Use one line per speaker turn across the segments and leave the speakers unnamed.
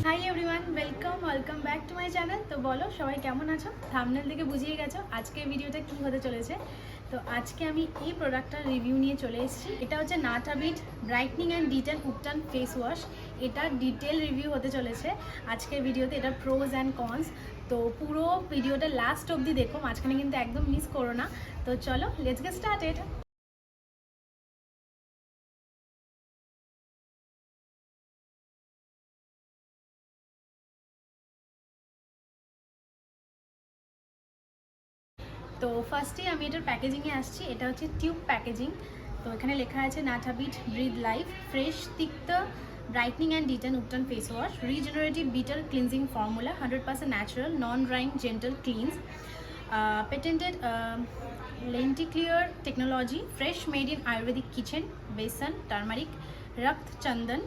Hi everyone, welcome back to my channel. তো বলো সবাই কেমন আছো? থাম্বনেল থেকে বুঝিয়ে গেছো আজকের ভিডিওটা কী হতে চলেছে। তো আজকে আমি এই প্রোডাক্টটার রিভিউ নিয়ে চলে এসেছি। এটা হচ্ছে নাটাবিট brightening and detan উপটান face wash. এটার ডিটেল রিভিউ হতে চলেছে আজকের ভিডিওতে। এটা প্রোজ অ্যান্ড কনস। তো পুরো ভিডিওটা লাস্ট অবধি দেখো, মাঝখানে কিন্তু একদম মিস করো না। তো চলো লেটস গেট স্টার্টেড। তো ফার্স্টেই আমি এটার প্যাকেজিংয়ে আসছি। এটা হচ্ছে টিউব প্যাকেজিং। তো এখানে লেখা আছে Nat Habit breath life fresh Tikta brightening and detan উপটান face wash, regenerative bitter cleansing formula, 100% natural, non drying, gentle cleanse, patented lenticular technology, fresh made in Ayurvedic kitchen, besan, turmeric, rakta chandan,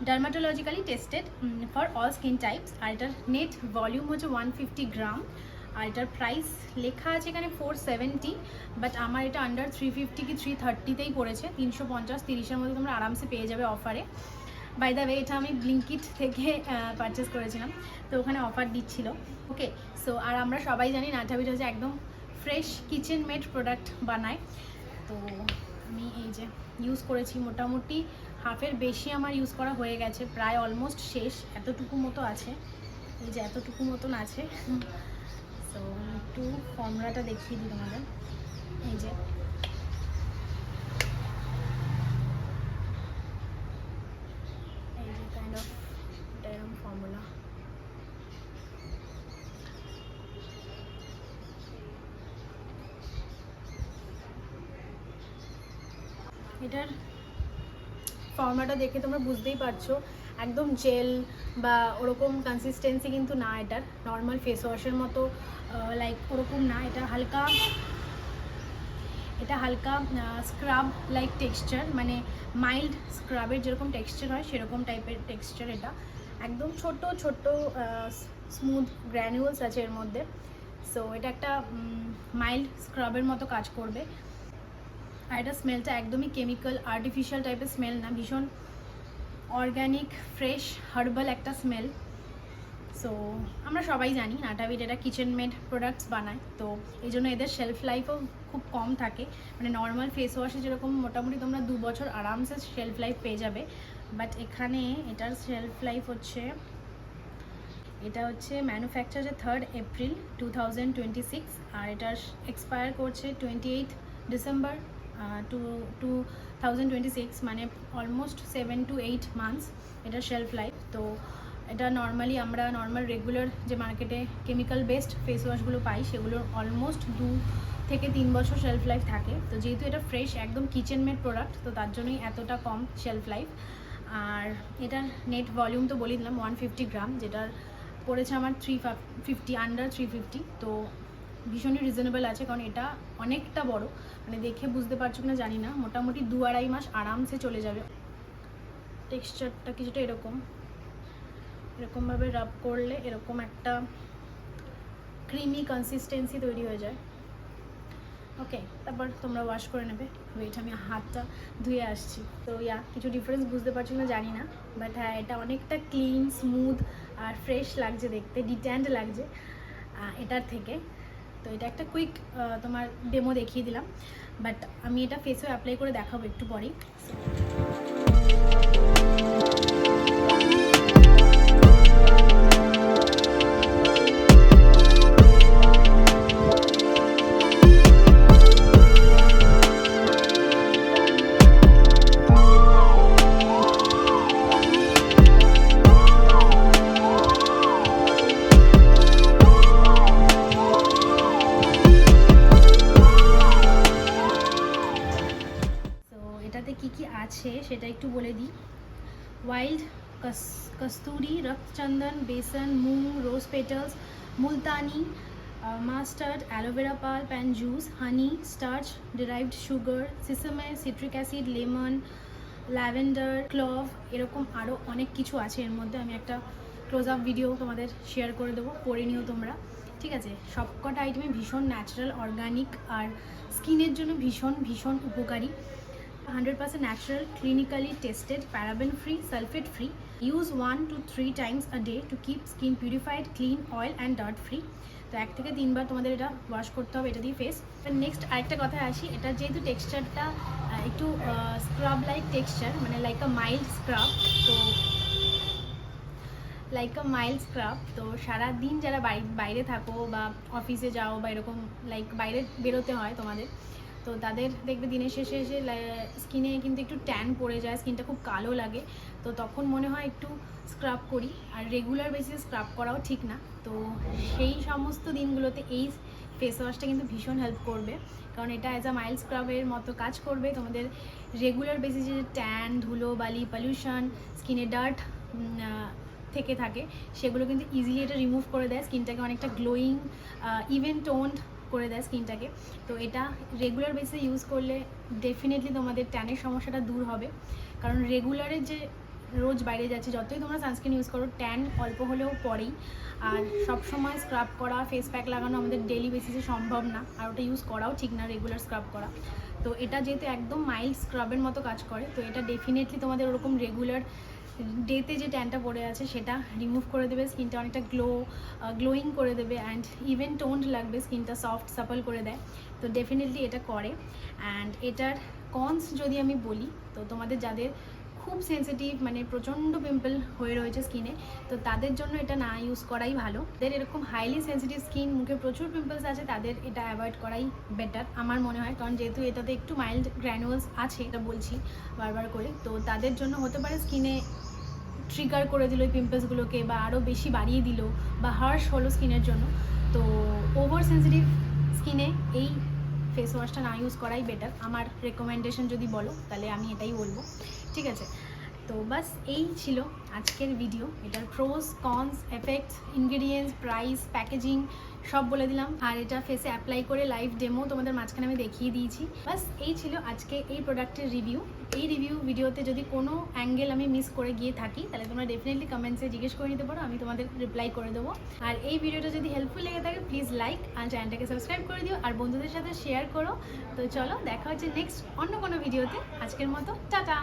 dermatologically tested for all skin types. আর এটার net volume হচ্ছে 150 গ্রাম। আর এটার price লেখা আছে এখানে 470, but আমার এটা under 350 কি 330তেই পড়েছে। 350-30-এর মধ্যে তোমরা আরামসে পেয়ে যাবে অফারে। বাই দ্য ওয়ে, এটা আমি ব্লিঙ্কিট থেকে পারচেস করেছিলাম, তো ওখানে অফার দিচ্ছিল। ওকে, সো আর আমরা সবাই জানি নাটাবিট হচ্ছে একদম ফ্রেশ কিচেন মেড প্রোডাক্ট বানায়। তো আমি এই যে ইউজ করেছি, মোটামুটি হাফের বেশি আমার ইউজ করা হয়ে গেছে, প্রায় অলমোস্ট শেষ। এতটুকু মতো আছে, এই যে এতটুকু মতন আছে। তো একটু ফর্মুলাটা দেখিয়ে দিই তোমাদের। এই যে কাইন্ড অফ এটা এরকম ফর্মুলা। এটার ফর্মুলাটা দেখে তোমরা বুঝতেই পারছো, একদম জেল বা ওরকম কনসিস্টেন্সি কিন্তু না এটার। নর্মাল ফেস ওয়াশের মতো লাইক ওরকম না। এটা হালকা স্ক্রাব লাইক টেক্সচার, মানে মাইল্ড স্ক্রাবের যেরকম টেক্সচার হয় সেরকম টাইপের টেক্সচার। এটা একদম ছোট ছোট স্মুথ গ্র্যানুয়ালস আছে এর মধ্যে। সো এটা একটা মাইল্ড স্ক্রাবের মতো কাজ করবে। আর এটা স্মেলটা একদমই কেমিক্যাল আর্টিফিশিয়াল টাইপের স্মেল না, ভীষণ অর্গ্যানিক ফ্রেশ হার্বাল একটা স্মেল। সো আমরা সবাই জানি নাটাবিট এটা কিচেন মেড প্রোডাক্টস বানায়, তো এই জন্য এদের শেলফ লাইফও খুব কম থাকে। মানে নর্মাল ফেস ওয়াশে যেরকম মোটামুটি তোমরা 2 বছর আরামসে শেলফ লাইফ পেয়ে যাবে, বাট এখানে এটার শেলফ লাইফ হচ্ছে, এটা হচ্ছে ম্যানুফ্যাকচার 3rd এপ্রিল 2026, আর এটার এক্সপায়ার করছে 28 ডিসেম্বর 2026, মানে অলমোস্ট 7 to 8 মান্থস এটার শেলফ লাইফ। তো এটা নর্মালি আমরা নর্মাল রেগুলার যে মার্কেটে কেমিক্যাল বেসড ফেস ওয়াশগুলো পাই সেগুলোর অলমোস্ট 2 থেকে 3 বছর শেলফ লাইফ থাকে। তো যেহেতু এটা ফ্রেশ একদম কিচেন মেড প্রোডাক্ট, তো তার জন্যই এতটা কম শেলফ লাইফ। আর এটার নেট ভলিউম তো বলে দিলাম 150 গ্রাম, যেটার পড়েছে আমার 350, আন্ডার 350। তো ভীষণই রিজনেবল আছে, কারণ এটা অনেকটা বড়, মানে দেখে বুঝতে পারছো কিনা জানি না, মোটামুটি 2-2.5 মাস আরামসে চলে যাবে। টেক্সচারটা কিছুটা এরকমভাবে রাব করলে এরকম একটা ক্রিমি কনসিস্টেন্সি তৈরি হয়ে যায়। ওকে, তারপর তোমরা ওয়াশ করে নেবে। ওয়েট, আমি হাতটা ধুয়ে আসছি। তো কিছু ডিফারেন্স বুঝতে পারছো না জানি না, বাট হ্যাঁ এটা অনেকটা ক্লিন স্মুথ আর ফ্রেশ লাগছে দেখতে, ডিট্যান্ড লাগছে এটার থেকে। তো এটা একটা কুইক তোমার ডেমো দেখিয়ে দিলাম, বাট আমি এটা ফেসে অ্যাপ্লাই করে দেখাবো একটু পরেই। এটাতে কি কি আছে সেটা একটু বলে দিই। Wild kasturi, raktachandan, besan, moong, rose petals, multani mustard, aloe vera pulp and juice, honey, starch, derived sugar, sesame, citric acid, lemon, lavender, clove, এরকম আরও অনেক কিছু আছে এর মধ্যে। আমি একটা ক্লোজ আপ ভিডিও তোমাদের শেয়ার করে দেবো, পড়ে নিও তোমরা, ঠিক আছে। সবকটা আইটেমে ভীষণ ন্যাচারাল, অর্গানিক আর স্কিনের জন্য ভীষণ ভীষণ উপকারী। 100% natural, clinically tested, paraben free, sulfate free. Use 1 to 3 times a day to keep skin purified, clean, oil and dirt free. তো 1 থেকে 3 বার তোমাদের এটা ওয়াশ করতে হবে এটা দিয়ে ফেস। নেক্সট আরেকটা কথায় আসি, এটা যেহেতু টেক্সচারটা একটু স্ক্রাব লাইক টেক্সচার, মানে লাইক আ মাইল্ড স্ক্রাব, তো সারাদিন যারা বাইরে থাকো বা অফিসে যাও বা এরকম লাইক বাইরে বেরোতে হয় তোমাদের, তো তাদের দেখবে দিনের শেষে এসে স্কিনে কিন্তু একটু ট্যান পড়ে যায়, স্কিনটা খুব কালো লাগে, তো তখন মনে হয় একটু স্ক্রাব করি। আর রেগুলার বেসিসে স্ক্রাব করাও ঠিক না, তো সেই সমস্ত দিনগুলোতে এই ফেস ওয়াশটা কিন্তু ভীষণ হেল্প করবে, কারণ এটা অ্যাজ আ মাইল্ড স্ক্রাবের মতো কাজ করবে। তোমাদের রেগুলার বেসিসে যে ট্যান, ধুলো বালি, পলিউশন, স্কিনে ডার্ট থেকে থাকে সেগুলো কিন্তু ইজিলি এটা রিমুভ করে দেয়, স্কিনটাকে অনেকটা গ্লোয়িং, ইভেন টোন্ড করে দেয় স্কিনটাকে। তো এটা রেগুলার বেসিসে ইউজ করলে ডেফিনেটলি তোমাদের ট্যানের সমস্যাটা দূর হবে, কারণ রেগুলারে যে রোজ বাইরে যাচ্ছে যতই তোমরা সানস্ক্রিন ইউজ করো ট্যান অল্প হলেও পড়েই, আর সবসময় স্ক্রাব করা, ফেস প্যাক লাগানো আমাদের ডেলি বেসিসে সম্ভব না, আর ওটা ইউজ করাও ঠিক না রেগুলার স্ক্রাব করা। তো এটা যেহেতু একদম মাইল্ড স্ক্রাবের মতো কাজ করে, তো এটা ডেফিনেটলি তোমাদের ওরকম রেগুলার ডেতে যে ট্যানটা পড়ে আছে সেটা রিমুভ করে দেবে, স্কিনটা অনেকটা গ্লোয়িং করে দেবে, অ্যান্ড ইভেন টোন্ড লাগবে, স্কিনটা সফট সাপল করে দেয়। তো ডেফিনেটলি এটা করে। অ্যান্ড এটার কনস যদি আমি বলি, তো তোমাদের যাদের খুব সেন্সিটিভ, মানে প্রচণ্ড পিম্পল হয়ে রয়েছে স্কিনে, তো তাদের জন্য এটা না ইউজ করাই ভালো। তাদের এরকম হাইলি সেন্সিটিভ স্কিন, মুখে প্রচুর পিম্পলস আছে, তাদের এটা অ্যাভয়েড করাই বেটার আমার মনে হয়, কারণ যেহেতু এটাতে একটু মাইল্ড গ্র্যানুয়ালস আছে, এটা বলছি বারবার করে, তো তাদের জন্য হতে পারে স্কিনে ট্রিগার করে দিল ওই পিম্পলসগুলোকে, বা আরও বেশি বাড়িয়ে দিল, বা হার্শ হলো স্কিনের জন্য। তো ওভার সেন্সিটিভ স্কিনে এই ফেস ওয়াশটা না ইউজ করাই বেটার, আমার রেকমেন্ডেশন যদি বলো তাহলে আমি এটাই বলবো, ঠিক আছে? তো বাস এই ছিল আজকের ভিডিও। এটার pros, cons, effects, ingredients, price, packaging সব বলে দিলাম, আর এটা ফেসে অ্যাপ্লাই করে লাইভ ডেমো তোমাদের মাঝখানে আমি দেখিয়ে দিয়েছি। বাস এই ছিল আজকে এই প্রোডাক্টের রিভিউ। এই রিভিউ ভিডিওতে যদি কোনো অ্যাঙ্গেল আমি মিস করে গিয়ে থাকি তাহলে তোমরা ডেফিনেটলি কমেন্টসে জিজ্ঞেস করে নিতে পারো, আমি তোমাদের রিপ্লাই করে দেবো। আর এই ভিডিওটা যদি হেল্পফুল লেগে থাকে প্লিজ লাইক আর চ্যানেলটাকে সাবস্ক্রাইব করে দিও, আর বন্ধুদের সাথে শেয়ার করো। তো চলো দেখা হচ্ছে নেক্সট অন্য কোনো ভিডিওতে। আজকের মতো টাটা।